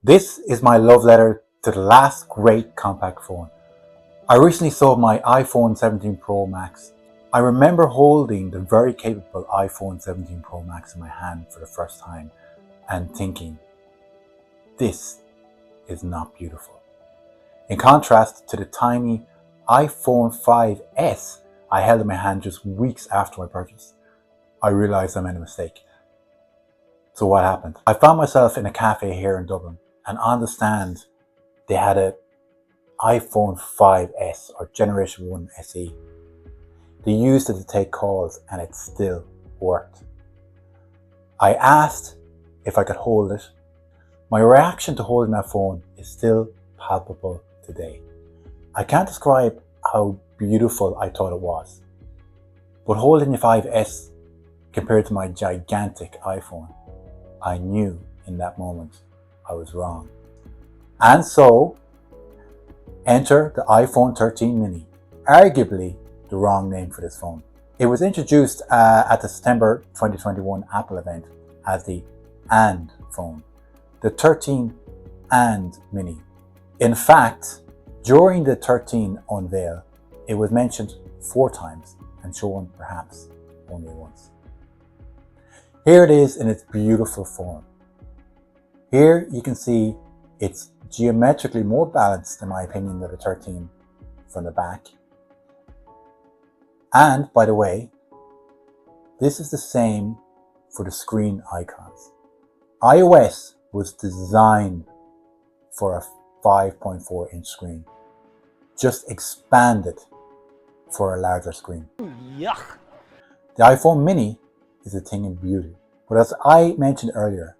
This is my love letter to the last great compact phone. I recently sold my iPhone 17 Pro Max. I remember holding the very capable iPhone 17 Pro Max in my hand for the first time and thinking, this is not beautiful. In contrast to the tiny iPhone 5S I held in my hand just weeks after my purchase, I realized I made a mistake. So what happened? I found myself in a cafe here in Dublin, and on the stand they had an iPhone 5S or Generation 1 SE. They used it to take calls and it still worked. I asked if I could hold it. My reaction to holding that phone is still palpable today. I can't describe how beautiful I thought it was, but holding the 5S compared to my gigantic iPhone, I knew in that moment I was wrong. And so, enter the iPhone 13 mini, arguably the wrong name for this phone. It was introduced at the September 2021 Apple event as the AND phone, the 13 AND mini. In fact, during the 13 unveil, it was mentioned 4 times and shown perhaps only once. Here it is in its beautiful form. Here you can see it's geometrically more balanced, in my opinion, than the 13 from the back. And by the way, this is the same for the screen icons. iOS was designed for a 5.4 inch screen, just expanded for a larger screen. Yuck! The iPhone mini is a thing of beauty, but as I mentioned earlier,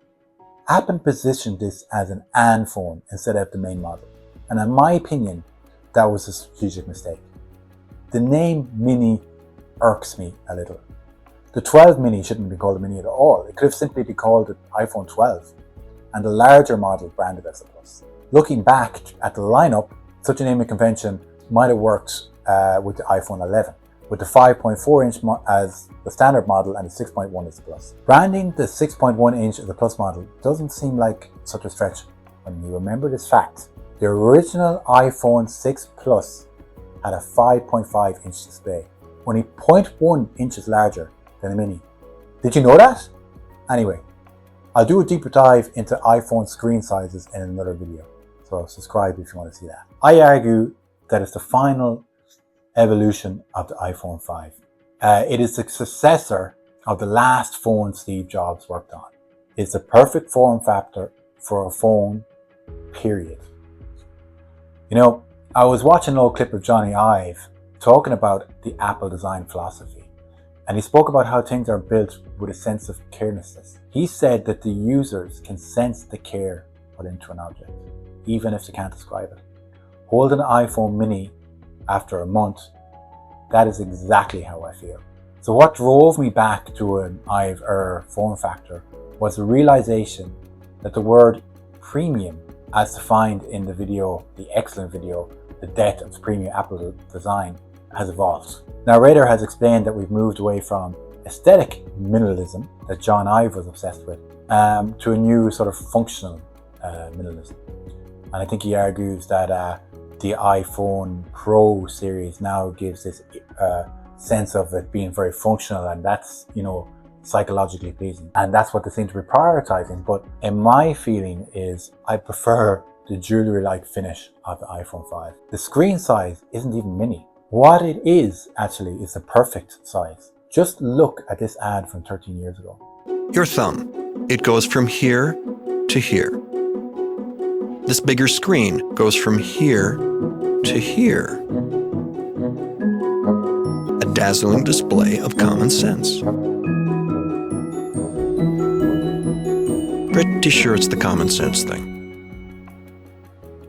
Apple positioned this as an AND phone instead of the main model, and in my opinion, that was a strategic mistake. The name mini irks me a little. The 12 mini shouldn't be called a mini at all. It could have simply been called the iPhone 12, and the larger model branded as a Plus. Looking back at the lineup, such a naming convention might have worked with the iPhone 11, with the 5.4 inch as the standard model and the 6.1 as the Plus. Branding the 6.1 inch as the Plus model doesn't seem like such a stretch when you remember this fact. The original iPhone 6 Plus had a 5.5 inch display, only 0.1 inches larger than a mini. Did you know that? Anyway, I'll do a deeper dive into iPhone screen sizes in another video, so subscribe if you want to see that. I argue that it's the final evolution of the iPhone 5. It is the successor of the last phone Steve Jobs worked on. It's the perfect form factor for a phone, period. You know, I was watching an old clip of Johnny Ive talking about the Apple design philosophy, and he spoke about how things are built with a sense of carelessness. He said that the users can sense the care put into an object, even if they can't describe it. Holding an iPhone mini after a month, that is exactly how I feel. So what drove me back to an Ive form factor was the realization that the word premium, as defined in the video, the excellent video, The Death of the Premium Apple Design, has evolved. Narrator has explained that we've moved away from aesthetic minimalism that John Ive was obsessed with to a new sort of functional minimalism. And I think he argues that the iPhone Pro series now gives this sense of it being very functional, and that's, you know, psychologically pleasing. And that's what they seem to be prioritizing. But in my feeling is I prefer the jewelry-like finish of the iPhone 5. The screen size isn't even mini. What it is actually is the perfect size. Just look at this ad from 13 years ago. Your thumb. It goes from here to here. This bigger screen goes from here to here. A dazzling display of common sense. Pretty sure it's the common sense thing.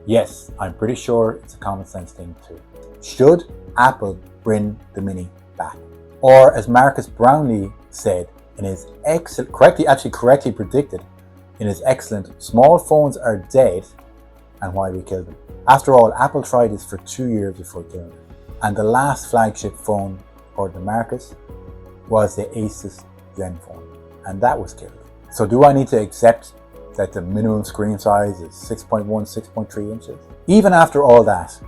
Yes, I'm pretty sure it's a common sense thing too. Should Apple bring the mini back? Or as Marcus Brownlee said in his correctly predicted in his excellent "Small Phones Are Dead and Why We Killed Them." After all, Apple tried this for 2 years before killing it. And the last flagship phone, according to Marcus, was the Asus Zenfone, and that was killed. So do I need to accept that the minimum screen size is 6.1, 6.3 inches. Even after all that,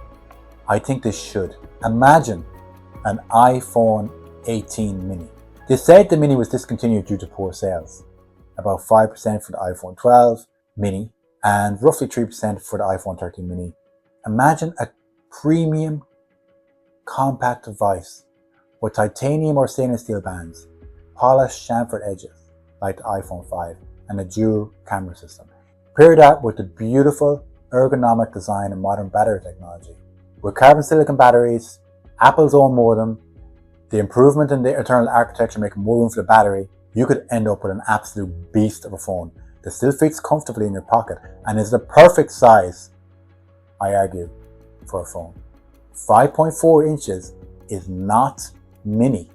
I think this should. Imagine an iPhone 18 mini. They said the mini was discontinued due to poor sales. About 5% for the iPhone 12 mini and roughly 3% for the iPhone 13 mini. Imagine a premium compact device with titanium or stainless steel bands, polished chamfered edges like the iPhone 5, and a dual camera system. Pair that with the beautiful ergonomic design and modern battery technology. With carbon silicon batteries, Apple's own modem, the improvement in the internal architecture making more room for the battery, you could end up with an absolute beast of a phone that still fits comfortably in your pocket and is the perfect size, I argue, for a phone. 5.4 inches is not mini.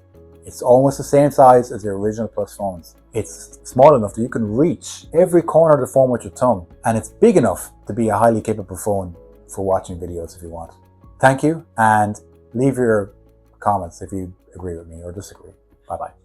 It's almost the same size as the original Plus phones. It's small enough that you can reach every corner of the phone with your thumb, and it's big enough to be a highly capable phone for watching videos if you want. Thank you, and leave your comments if you agree with me or disagree. Bye bye.